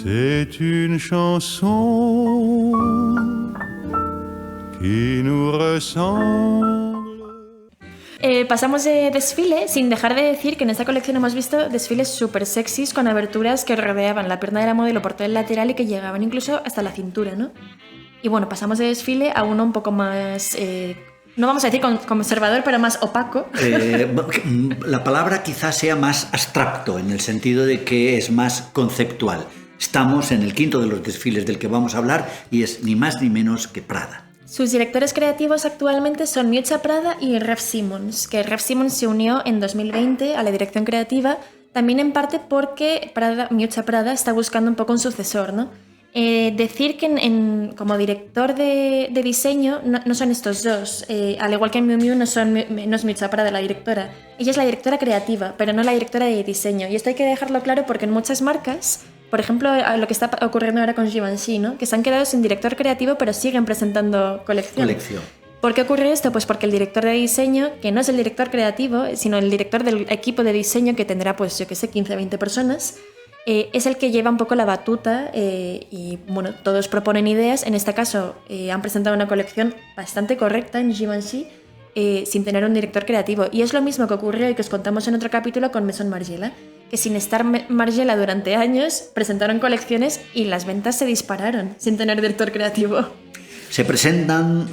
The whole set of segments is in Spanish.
C'est une chanson qui nous ressemble. Pasamos de desfile sin dejar de decir que en esta colección hemos visto desfiles súper sexys con aberturas que rodeaban la pierna de la modelo por todo el lateral y que llegaban incluso hasta la cintura, ¿no? Y bueno, pasamos de desfile a uno un poco más, no vamos a decir conservador, pero más opaco. La palabra quizás sea más abstracto, en el sentido de que es más conceptual. Estamos en el quinto de los desfiles del que vamos a hablar y es ni más ni menos que Prada. Sus directores creativos actualmente son Miuccia Prada y Raf Simons, que Raf Simons se unió en 2020 a la dirección creativa, también en parte porque Miuccia Prada está buscando un poco un sucesor, ¿no? Decir que como director de diseño no son estos dos, al igual que en Miu Miu no es Miuccia Prada la directora, ella es la directora creativa, pero no la directora de diseño, y esto hay que dejarlo claro porque en muchas marcas, por ejemplo, lo que está ocurriendo ahora con Givenchy, ¿no? Que se han quedado sin director creativo pero siguen presentando colección. ¿Por qué ocurre esto? Pues porque el director de diseño, que no es el director creativo, sino el director del equipo de diseño, que tendrá, pues yo que sé, 15 o 20 personas, es el que lleva un poco la batuta y, bueno, todos proponen ideas. En este caso, han presentado una colección bastante correcta en Givenchy, sin tener un director creativo. Y es lo mismo que ocurrió y que os contamos en otro capítulo con Maison Margiela, que sin estar Margiela durante años, presentaron colecciones y las ventas se dispararon sin tener director creativo. Se presentan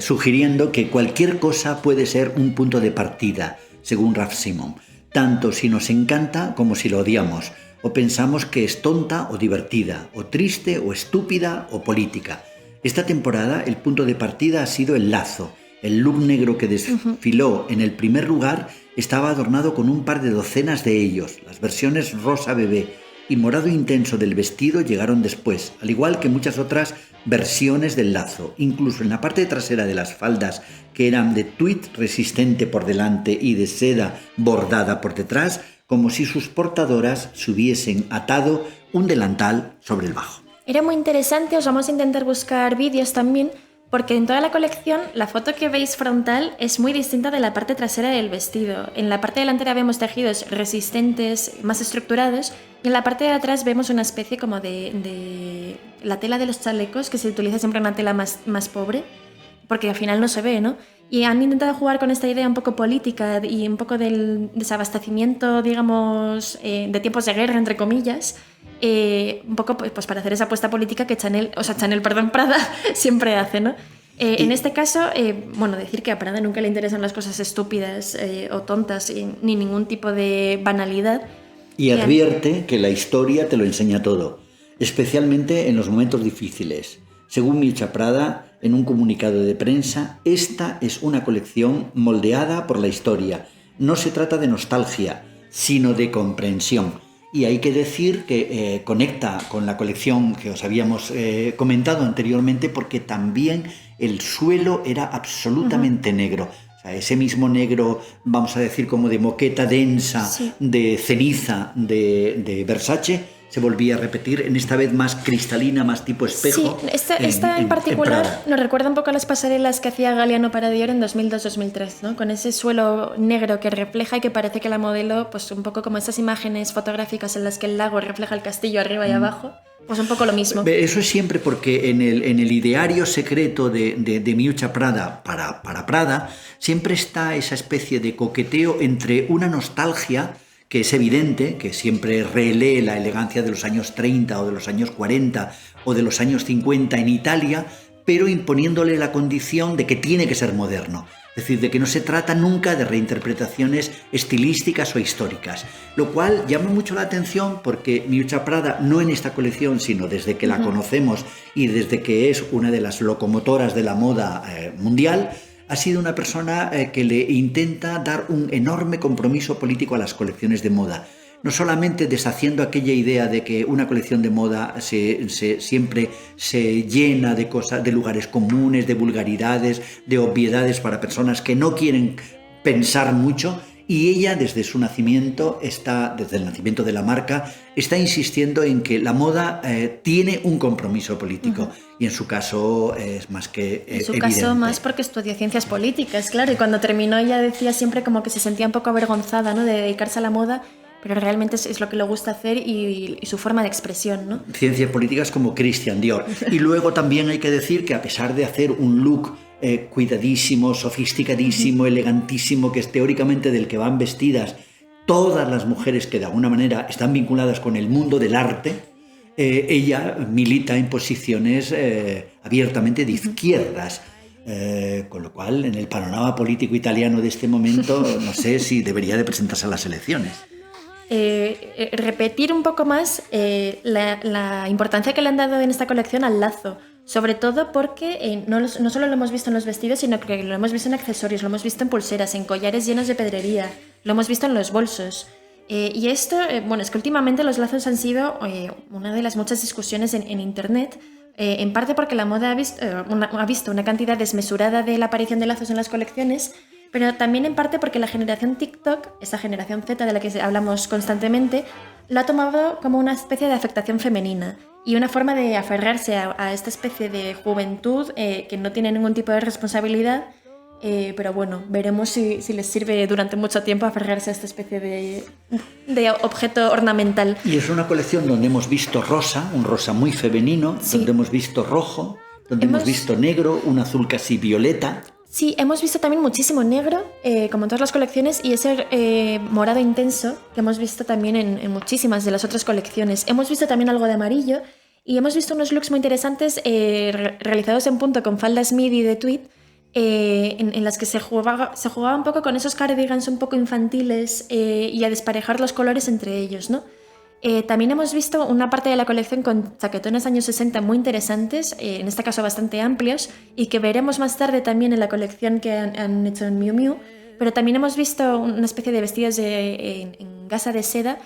sugiriendo que cualquier cosa puede ser un punto de partida, según Raf Simons, tanto si nos encanta como si lo odiamos, o pensamos que es tonta o divertida, o triste o estúpida o política. Esta temporada el punto de partida ha sido el lazo. El look negro que desfiló en el primer lugar estaba adornado con un par de docenas de ellos. Las versiones rosa bebé y morado intenso del vestido llegaron después, al igual que muchas otras versiones del lazo. Incluso en la parte trasera de las faldas, que eran de tweed resistente por delante y de seda bordada por detrás, como si sus portadoras se hubiesen atado un delantal sobre el bajo. Era muy interesante, os vamos a intentar buscar vídeos también, porque en toda la colección la foto que veis frontal es muy distinta de la parte trasera del vestido. En la parte delantera vemos tejidos resistentes, más estructurados, y en la parte de atrás vemos una especie como de la tela de los chalecos, que se utiliza siempre una tela más pobre, porque al final no se ve, ¿no? Y han intentado jugar con esta idea un poco política y un poco del desabastecimiento, digamos, de tiempos de guerra, entre comillas, un poco pues para hacer esa apuesta política que Prada siempre hace, ¿no? En este caso, bueno, decir que a Prada nunca le interesan las cosas estúpidas o tontas, ni ningún tipo de banalidad. Y advierte que la historia te lo enseña todo, especialmente en los momentos difíciles. Según Miuccia Prada, en un comunicado de prensa, esta es una colección moldeada por la historia. No se trata de nostalgia, sino de comprensión. Y hay que decir que conecta con la colección que os habíamos comentado anteriormente, porque también el suelo era absolutamente negro. O sea, ese mismo negro, vamos a decir, como de moqueta densa, sí, de ceniza de Versace, se volvía a repetir, en esta vez más cristalina, más tipo espejo. Sí, esta en particular nos recuerda un poco a las pasarelas que hacía Galliano para Dior en 2002-2003, ¿no? Con ese suelo negro que refleja y que parece que la modelo, pues un poco como esas imágenes fotográficas en las que el lago refleja el castillo arriba y abajo, pues un poco lo mismo. Eso es siempre porque en el ideario secreto de Miuccia Prada para Prada siempre está esa especie de coqueteo entre una nostalgia que es evidente, que siempre relee la elegancia de los años 30 o de los años 40 o de los años 50 en Italia, pero imponiéndole la condición de que tiene que ser moderno. Es decir, de que no se trata nunca de reinterpretaciones estilísticas o históricas, lo cual llama mucho la atención porque Miuccia Prada, no en esta colección, sino desde que la conocemos y desde que es una de las locomotoras de la moda mundial, ha sido una persona que le intenta dar un enorme compromiso político a las colecciones de moda. No solamente deshaciendo aquella idea de que una colección de moda siempre se llena de cosas, de lugares comunes, de vulgaridades, de obviedades para personas que no quieren pensar mucho, y ella desde su nacimiento, desde el nacimiento de la marca, está insistiendo en que la moda tiene un compromiso político. Y en su caso es más que evidente. En su caso más porque estudió ciencias políticas, claro, y cuando terminó ella decía siempre como que se sentía un poco avergonzada, ¿no?, de dedicarse a la moda, pero realmente es lo que le gusta hacer y su forma de expresión, ¿no? Ciencias políticas como Christian Dior. Y luego también hay que decir que a pesar de hacer un look cuidadísimo, sofisticadísimo, elegantísimo, que es teóricamente del que van vestidas todas las mujeres que de alguna manera están vinculadas con el mundo del arte, ella milita en posiciones abiertamente de izquierdas. Con lo cual, en el panorama político italiano de este momento, no sé si debería de presentarse a las elecciones. Repetir un poco más la importancia que le han dado en esta colección al lazo, sobre todo porque no solo lo hemos visto en los vestidos, sino que lo hemos visto en accesorios, lo hemos visto en pulseras, en collares llenos de pedrería, lo hemos visto en los bolsos. Y esto, es que últimamente los lazos han sido una de las muchas discusiones en Internet, en parte porque la moda ha visto una cantidad desmesurada de la aparición de lazos en las colecciones, pero también en parte porque la generación TikTok, esa generación Z de la que hablamos constantemente, lo ha tomado como una especie de afectación femenina y una forma de aferrarse a esta especie de juventud que no tiene ningún tipo de responsabilidad. Pero bueno, veremos si les sirve durante mucho tiempo aferrarse a esta especie de objeto ornamental. Y es una colección donde hemos visto rosa, un rosa muy femenino, sí. Donde hemos visto rojo, donde hemos visto negro, un azul casi violeta. Sí, hemos visto también muchísimo negro, como en todas las colecciones, y ese morado intenso que hemos visto también en muchísimas de las otras colecciones. Hemos visto también algo de amarillo y hemos visto unos looks muy interesantes realizados en punto con faldas midi de tweed, en las que se jugaba un poco con esos cardigans un poco infantiles y a desparejar los colores entre ellos, ¿no? También hemos visto una parte de la colección con chaquetones años 60 muy interesantes, en este caso bastante amplios, y que veremos más tarde también en la colección que han hecho en Miu Miu, pero también hemos visto una especie de vestidos en gasa de seda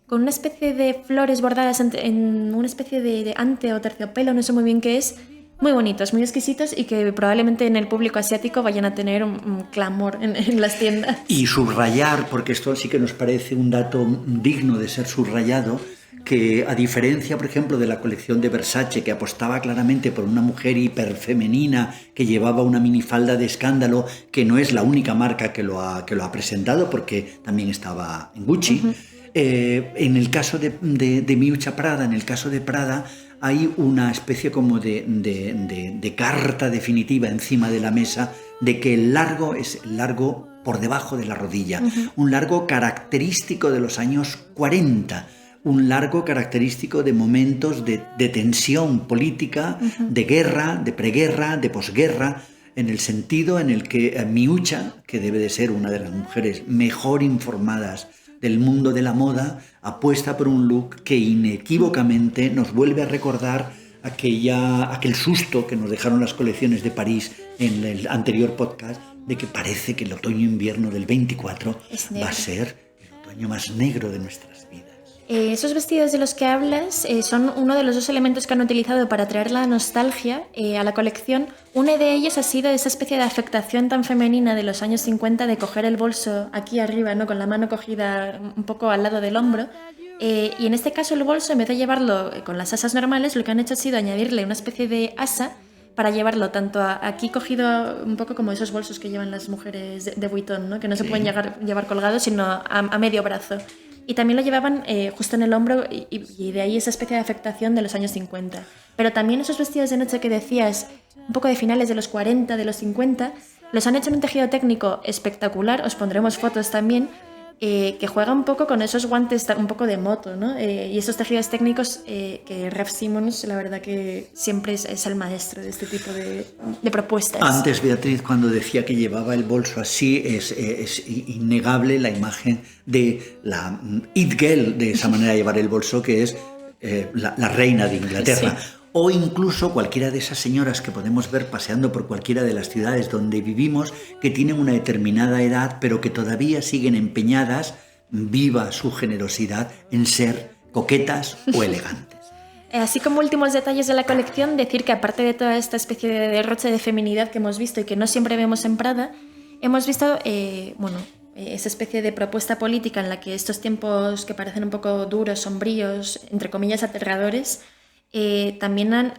con una especie de flores bordadas en una especie de ante o terciopelo, no sé muy bien qué es. Muy bonitos, muy exquisitos y que probablemente en el público asiático vayan a tener un clamor en las tiendas. Y subrayar, porque esto sí que nos parece un dato digno de ser subrayado, que a diferencia, por ejemplo, de la colección de Versace, que apostaba claramente por una mujer hiperfemenina que llevaba una minifalda de escándalo, que no es la única marca que lo ha presentado, porque también estaba en Gucci. Uh-huh. En el caso de Miuccia Prada, en el caso de Prada, hay una especie como de carta definitiva encima de la mesa de que el largo es el largo por debajo de la rodilla, uh-huh. Un largo característico de los años 40, un largo característico de momentos de tensión política, uh-huh. De guerra, de preguerra, de posguerra, en el sentido en el que Miuccia, que debe de ser una de las mujeres mejor informadas del mundo de la moda, apuesta por un look que inequívocamente nos vuelve a recordar aquel susto que nos dejaron las colecciones de París en el anterior podcast, de que parece que el otoño-invierno del 24 va a ser el otoño más negro de nuestras vidas. Esos vestidos de los que hablas son uno de los dos elementos que han utilizado para traer la nostalgia a la colección. Uno de ellos ha sido esa especie de afectación tan femenina de los años 50 de coger el bolso aquí arriba, ¿no? Con la mano cogida un poco al lado del hombro. Y en este caso el bolso, en vez de llevarlo con las asas normales, lo que han hecho ha sido añadirle una especie de asa para llevarlo tanto aquí cogido un poco como esos bolsos que llevan las mujeres de Vuitton, ¿no? Que no se pueden llevar colgados, sino a medio brazo. Y también lo llevaban justo en el hombro y de ahí esa especie de afectación de los años 50. Pero también esos vestidos de noche que decías, un poco de finales de los 40, de los 50, los han hecho en un tejido técnico espectacular, os pondremos fotos también, que juega un poco con esos guantes un poco de moto, ¿no? Y esos tejidos técnicos que Raf Simons, la verdad que siempre es el maestro de este tipo de propuestas. Antes, Beatriz, cuando decía que llevaba el bolso así, es innegable la imagen de la It Girl, de esa manera de llevar el bolso, que es la reina de Inglaterra. Sí. O incluso cualquiera de esas señoras que podemos ver paseando por cualquiera de las ciudades donde vivimos, que tienen una determinada edad, pero que todavía siguen empeñadas, viva su generosidad, en ser coquetas o elegantes. Así como últimos detalles de la colección, decir que aparte de toda esta especie de derroche de feminidad que hemos visto y que no siempre vemos en Prada, hemos visto esa especie de propuesta política en la que estos tiempos que parecen un poco duros, sombríos, entre comillas aterradores, también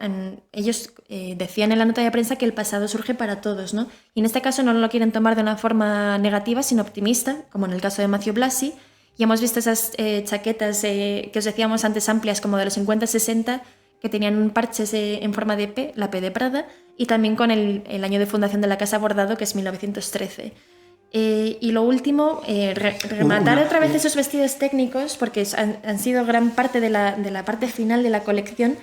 ellos decían en la nota de prensa que el pasado surge para todos, ¿no? Y en este caso no lo quieren tomar de una forma negativa, sino optimista, como en el caso de Matthew Blasey, y hemos visto esas chaquetas que os decíamos antes amplias como de los 50-60 que tenían parches en forma de P, la P de Prada, y también con el año de fundación de la casa bordado, que es 1913. Y lo último, rematar otra vez esos vestidos técnicos, porque han sido gran parte de la parte final de la colección,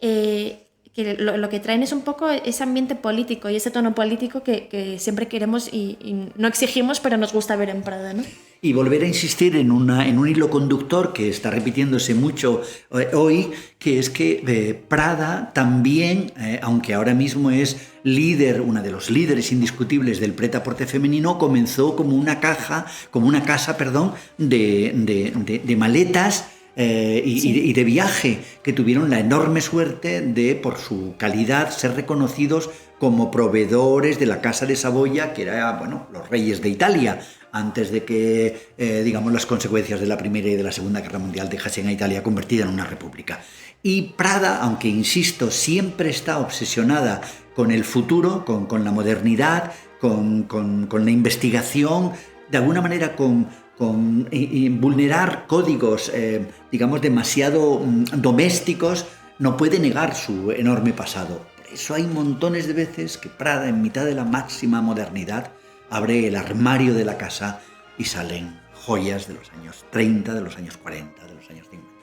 que lo que traen es un poco ese ambiente político y ese tono político que siempre queremos y no exigimos, pero nos gusta ver en Prada, ¿no? Y volver a insistir en un hilo conductor que está repitiéndose mucho hoy, que es que Prada también, aunque ahora mismo es una de los líderes indiscutibles del prêt-à-porter femenino, comenzó como una casa, de maletas y de viaje, que tuvieron la enorme suerte de, por su calidad, ser reconocidos como proveedores de la Casa de Saboya, que era, bueno, los reyes de Italia, antes de que, digamos, las consecuencias de la Primera y de la Segunda Guerra Mundial dejasen a Italia convertida en una república. Y Prada, aunque insisto, siempre está obsesionada con el futuro, con la modernidad, con la investigación, de alguna manera con vulnerar códigos, digamos, demasiado domésticos, no puede negar su enorme pasado. Por eso hay montones de veces que Prada, en mitad de la máxima modernidad, abre el armario de la casa y salen joyas de los años 30, de los años 40, de los años 50.